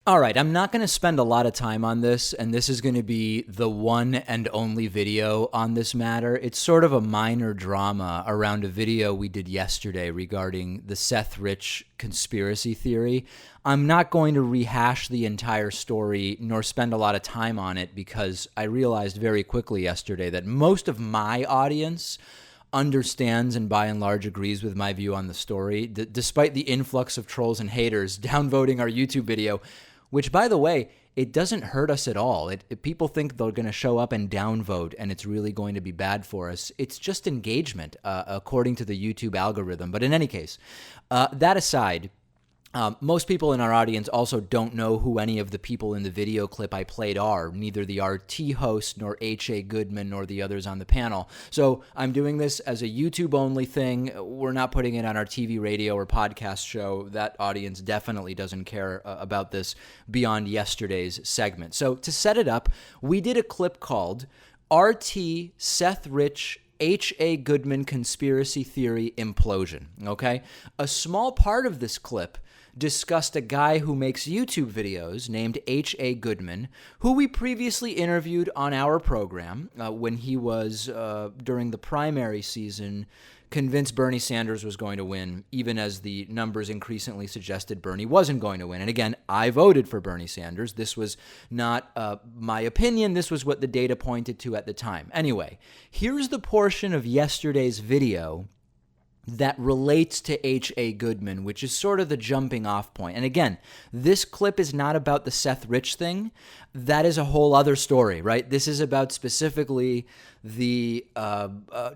All right, I'm not going to spend a lot of time on this, and this is going to be the one and only video on this matter. It's sort of a minor drama around a video we did yesterday regarding the Seth Rich conspiracy theory. I'm not going to rehash the entire story nor spend a lot of time on it because I realized very quickly yesterday that most of my audience understands and by and large agrees with my view on the story, despite the influx of trolls and haters downvoting our YouTube video, which, by the way, it doesn't hurt us at all. People think they're going to show up and downvote and it's really going to be bad for us. It's just engagement, according to the YouTube algorithm. But in any case, that aside, most people in our audience also don't know who any of the people in the video clip I played are, neither the RT host nor HA Goodman nor the others on the panel. So I'm doing this as a YouTube-only thing. We're not putting it on our TV, radio, or podcast show. That audience definitely doesn't care about this beyond yesterday's segment. So to set it up, we did a clip called RT Seth Rich HA Goodman Conspiracy Theory Implosion, okay? A small part of this clip discussed a guy who makes YouTube videos named HA Goodman, who we previously interviewed on our program when he was, during the primary season, convinced Bernie Sanders was going to win, even as the numbers increasingly suggested Bernie wasn't going to win. And again, I voted for Bernie Sanders. This was not my opinion. This was what the data pointed to at the time. Anyway, here's the portion of yesterday's video that relates to H.A. Goodman, which is sort of the jumping off point. And again, this clip is not about the Seth Rich thing. That is a whole other story, right? This is about specifically the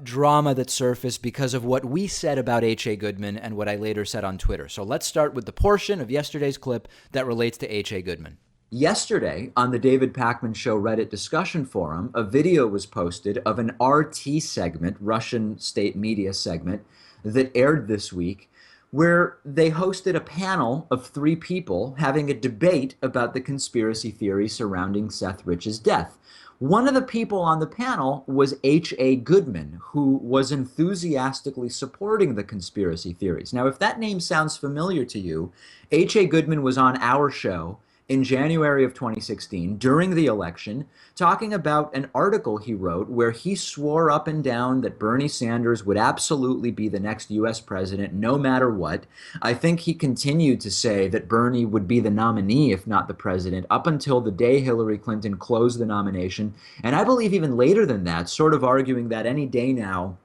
drama that surfaced because of what we said about H.A. Goodman and what I later said on Twitter. So let's start with the portion of yesterday's clip that relates to H.A. Goodman. Yesterday, on the David Pakman Show Reddit discussion forum, a video was posted of an RT segment, Russian state media segment, that aired this week, where they hosted a panel of 3 people having a debate about the conspiracy theory surrounding Seth Rich's death. One of the people on the panel was H.A. Goodman, who was enthusiastically supporting the conspiracy theories. Now, if that name sounds familiar to you, H.A. Goodman was on our show in January of 2016, during the election, talking about an article he wrote where he swore up and down that Bernie Sanders would absolutely be the next U.S. president no matter what. I think he continued to say that Bernie would be the nominee, if not the president, up until the day Hillary Clinton closed the nomination. And I believe even later than that, sort of arguing that any day now,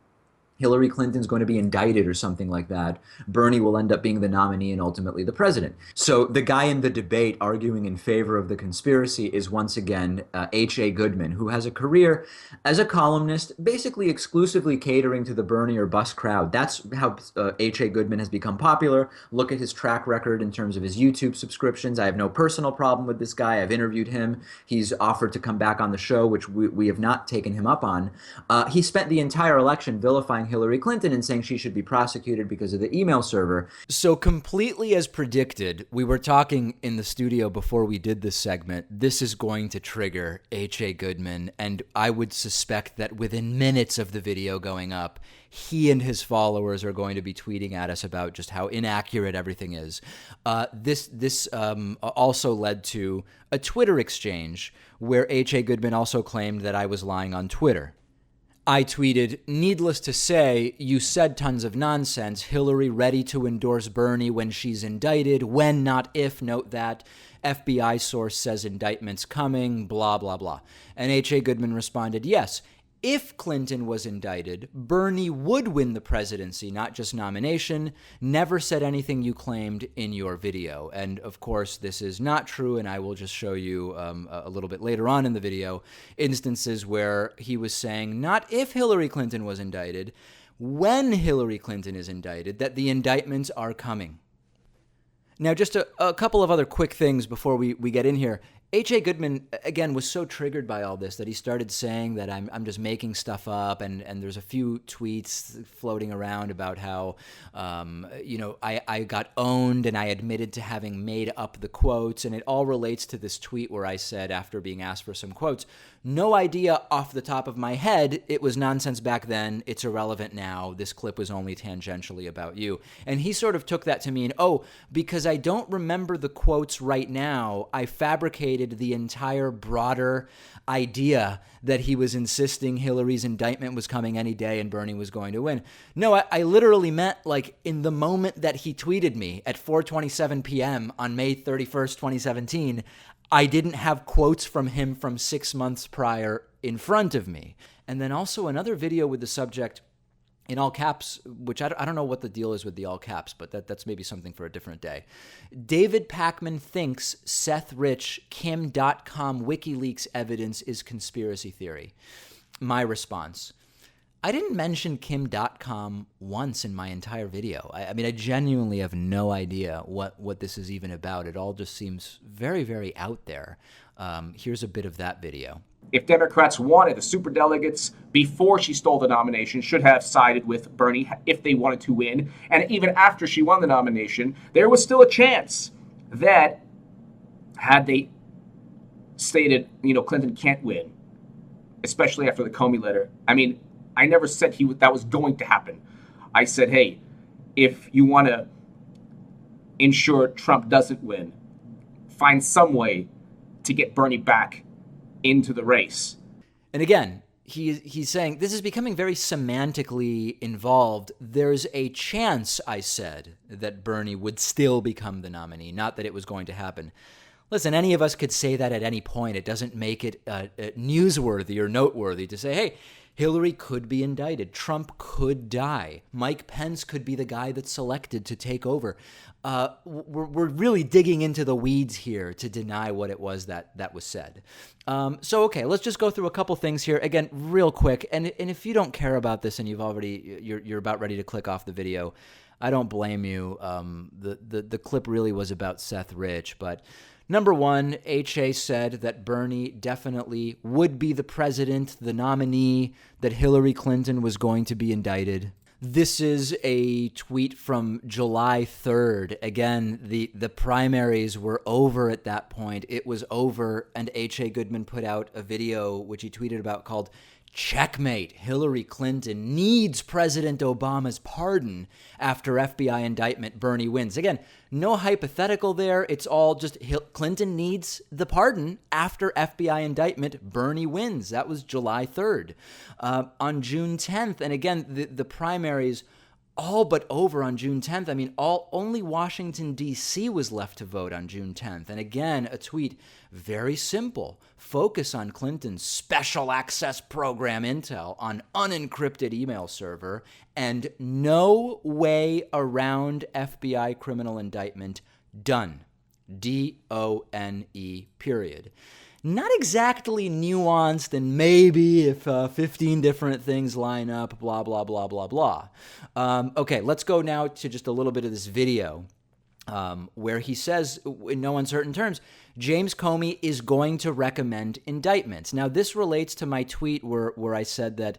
Hillary Clinton's going to be indicted or something like that. Bernie will end up being the nominee and ultimately the president. So the guy in the debate arguing in favor of the conspiracy is once again H.A. Goodman, who has a career as a columnist, basically exclusively catering to the Bernie or bust crowd. That's how H.A. Goodman has become popular. Look at his track record in terms of his YouTube subscriptions. I have no personal problem with this guy. I've interviewed him. He's offered to come back on the show, which we have not taken him up on. He spent the entire election vilifying Hillary Clinton and saying she should be prosecuted because of the email server. So completely as predicted, we were talking in the studio before we did this segment, this is going to trigger H.A. Goodman, and I would suspect that within minutes of the video going up, he and his followers are going to be tweeting at us about just how inaccurate everything is. This also led to a Twitter exchange where H.A. Goodman also claimed that I was lying on Twitter. I tweeted, "Needless to say, you said tons of nonsense. Hillary ready to endorse Bernie when she's indicted. When, not if, note that. FBI source says indictment's coming, blah, blah, blah." And H.A. Goodman responded, "Yes, if Clinton was indicted, Bernie would win the presidency, not just nomination. Never said anything you claimed in your video." And of course, this is not true, and I will just show you a little bit later on in the video instances where he was saying, not if Hillary Clinton was indicted, when Hillary Clinton is indicted, that the indictments are coming. Now, just a couple of other quick things before we get in here. HA Goodman, again, was so triggered by all this that he started saying that I'm just making stuff up, and there's a few tweets floating around about how, I got owned and I admitted to having made up the quotes, and it all relates to this tweet where I said, after being asked for some quotes, no idea off the top of my head, it was nonsense back then, it's irrelevant now, this clip was only tangentially about you. And he sort of took that to mean, because I don't remember the quotes right now, I fabricated the entire broader idea that he was insisting Hillary's indictment was coming any day and Bernie was going to win. No, I literally meant like in the moment that he tweeted me at 4:27 p.m. on May 31st, 2017, I didn't have quotes from him from 6 months prior in front of me. And then also another video with the subject in all caps, which I don't know what the deal is with the all caps, but that's maybe something for a different day. David Pakman thinks Seth Rich Kim.com WikiLeaks evidence is conspiracy theory. My response: I didn't mention Kim.com once in my entire video. I mean, I genuinely have no idea what this is even about. It all just seems very, very out there. Here's a bit of that video. If Democrats wanted, the superdelegates before she stole the nomination should have sided with Bernie if they wanted to win. And even after she won the nomination, there was still a chance that had they stated, Clinton can't win, especially after the Comey letter. I mean, I never said that was going to happen. I said, hey, if you want to ensure Trump doesn't win, find some way to get Bernie back into the race. And again, he's saying this is becoming very semantically involved. There's a chance, I said, that Bernie would still become the nominee, not that it was going to happen. Listen, any of us could say that at any point. It doesn't make it newsworthy or noteworthy to say, hey, Hillary could be indicted. Trump could die. Mike Pence could be the guy that's selected to take over. We're really digging into the weeds here to deny what it was that was said. Okay, let's just go through a couple things here. Again, real quick. And if you don't care about this and you're about ready to click off the video, I don't blame you. The clip really was about Seth Rich, but number one, HA said that Bernie definitely would be the president, the nominee, that Hillary Clinton was going to be indicted. This is a tweet from July 3rd. Again, the primaries were over at that point. It was over, and HA Goodman put out a video, which he tweeted about, called Checkmate. Hillary Clinton needs President Obama's pardon after FBI indictment. Bernie wins. Again, no hypothetical there. It's all just Clinton needs the pardon after FBI indictment. Bernie wins. That was July 3rd. On June 10th, and again, the primaries all but over on June 10th. I mean, only Washington, D.C. was left to vote on June 10th. And again, a tweet, very simple. Focus on Clinton's special access program intel on unencrypted email server and no way around FBI criminal indictment. Done. D-O-N-E, period. Not exactly nuanced, and maybe if 15 different things line up, blah, blah, blah, blah, blah. Okay, let's go now to just a little bit of this video where he says, in no uncertain terms, James Comey is going to recommend indictments. Now, this relates to my tweet where I said that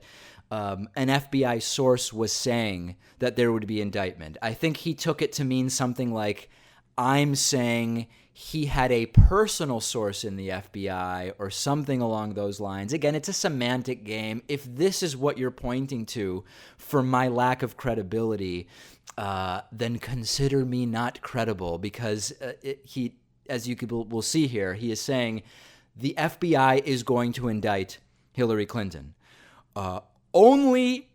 an FBI source was saying that there would be indictment. I think he took it to mean something like, I'm saying he had a personal source in the FBI or something along those lines. Again, it's a semantic game. If this is what you're pointing to for my lack of credibility, then consider me not credible, because he, as we'll see here, he is saying the FBI is going to indict Hillary Clinton. Only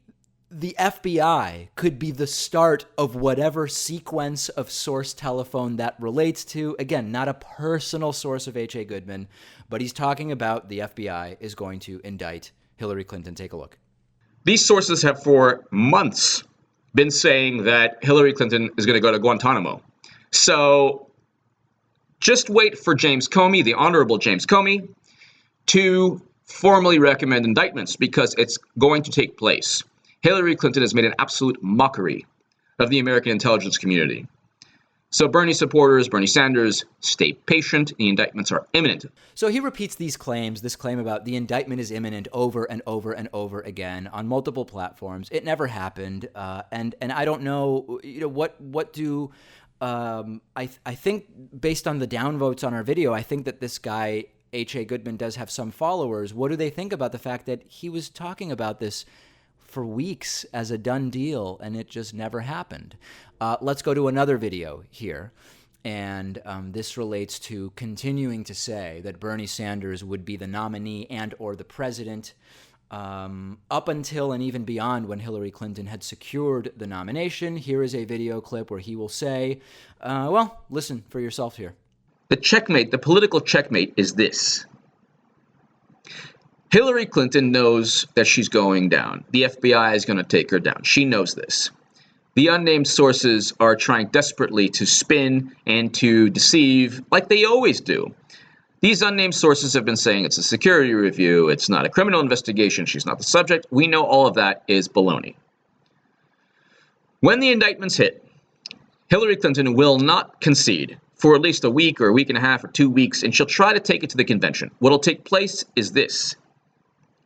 the FBI could be the start of whatever sequence of source telephone that relates to. Again, not a personal source of HA Goodman, but he's talking about the FBI is going to indict Hillary Clinton. Take a look. These sources have for months been saying that Hillary Clinton is going to go to Guantanamo. So just wait for James Comey, the Honorable James Comey, to formally recommend indictments, because it's going to take place. Hillary Clinton has made an absolute mockery of the American intelligence community. So Bernie supporters, Bernie Sanders, stay patient. The indictments are imminent. So he repeats these claims, this claim about the indictment is imminent over and over and over again on multiple platforms. It never happened. And I don't know, what do I think based on the downvotes on our video, I think that this guy, HA Goodman, does have some followers. What do they think about the fact that he was talking about this for weeks as a done deal and it just never happened? Let's go to another video here. And this relates to continuing to say that Bernie Sanders would be the nominee and or the president up until and even beyond when Hillary Clinton had secured the nomination. Here is a video clip where he will say, well, listen for yourself here. The checkmate, the political checkmate is this. Hillary Clinton knows that she's going down. The FBI is going to take her down. She knows this. The unnamed sources are trying desperately to spin and to deceive like they always do. These unnamed sources have been saying it's a security review, it's not a criminal investigation, she's not the subject. We know all of that is baloney. When the indictments hit, Hillary Clinton will not concede for at least a week or a week and a half or 2 weeks, and she'll try to take it to the convention. What'll take place is this.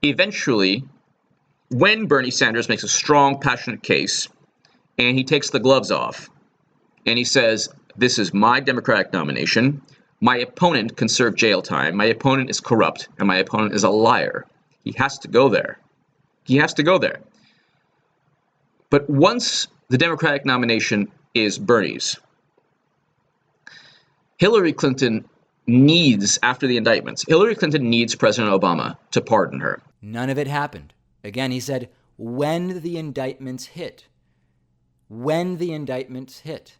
Eventually, when Bernie Sanders makes a strong, passionate case, and he takes the gloves off, and he says, this is my Democratic nomination, my opponent can serve jail time, my opponent is corrupt, and my opponent is a liar. He has to go there. He has to go there. But once the Democratic nomination is Bernie's, Hillary Clinton needs, after the indictments, Hillary Clinton needs President Obama to pardon her. None of it happened. Again, he said, when the indictments hit. When the indictments hit.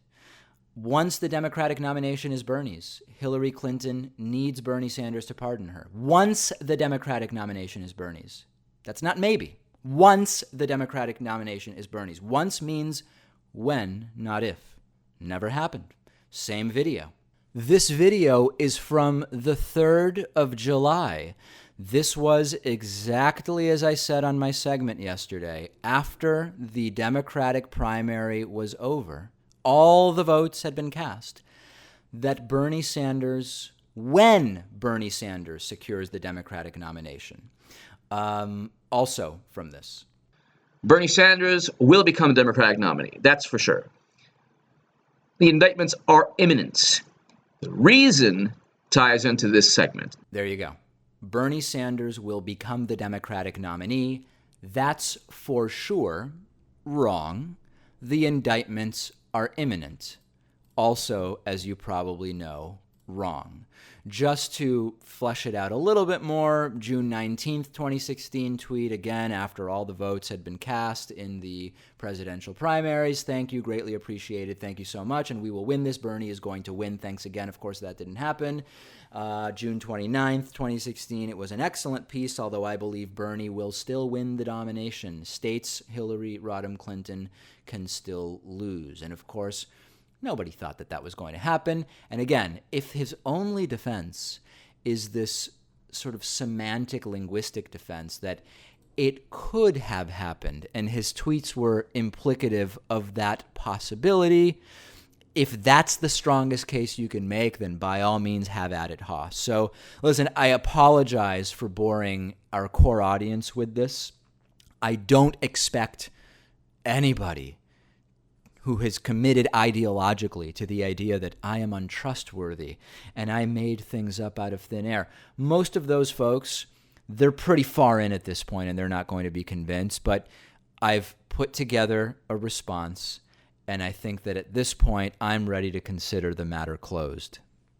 Once the Democratic nomination is Bernie's, Hillary Clinton needs Bernie Sanders to pardon her. Once the Democratic nomination is Bernie's. That's not maybe. Once the Democratic nomination is Bernie's. Once means when, not if. Never happened. Same video. This video is from the 3rd of July. This was exactly as I said on my segment yesterday. After the Democratic primary was over, all the votes had been cast, that Bernie Sanders, when Bernie Sanders secures the Democratic nomination, also from this. Bernie Sanders will become a Democratic nominee. That's for sure. The indictments are imminent. The reason ties into this segment. There you go. Bernie Sanders will become the Democratic nominee. That's for sure wrong. The indictments are imminent. Also, as you probably know, wrong. Just to flesh it out a little bit more, June 19th, 2016 tweet, again, after all the votes had been cast in the presidential primaries. Thank you, greatly appreciated. Thank you so much, and we will win this. Bernie is going to win. Thanks again. Of course, that didn't happen. June 29th, 2016, it was an excellent piece, although I believe Bernie will still win the nomination. States Hillary Rodham Clinton can still lose. And of course, nobody thought that that was going to happen. And again, if his only defense is this sort of semantic linguistic defense that it could have happened, and his tweets were implicative of that possibility, if that's the strongest case you can make, then by all means have at it, Haas. So listen, I apologize for boring our core audience with this. I don't expect anybody who has committed ideologically to the idea that I am untrustworthy and I made things up out of thin air. Most of those folks, they're pretty far in at this point and they're not going to be convinced, but I've put together a response, and I think that at this point I'm ready to consider the matter closed.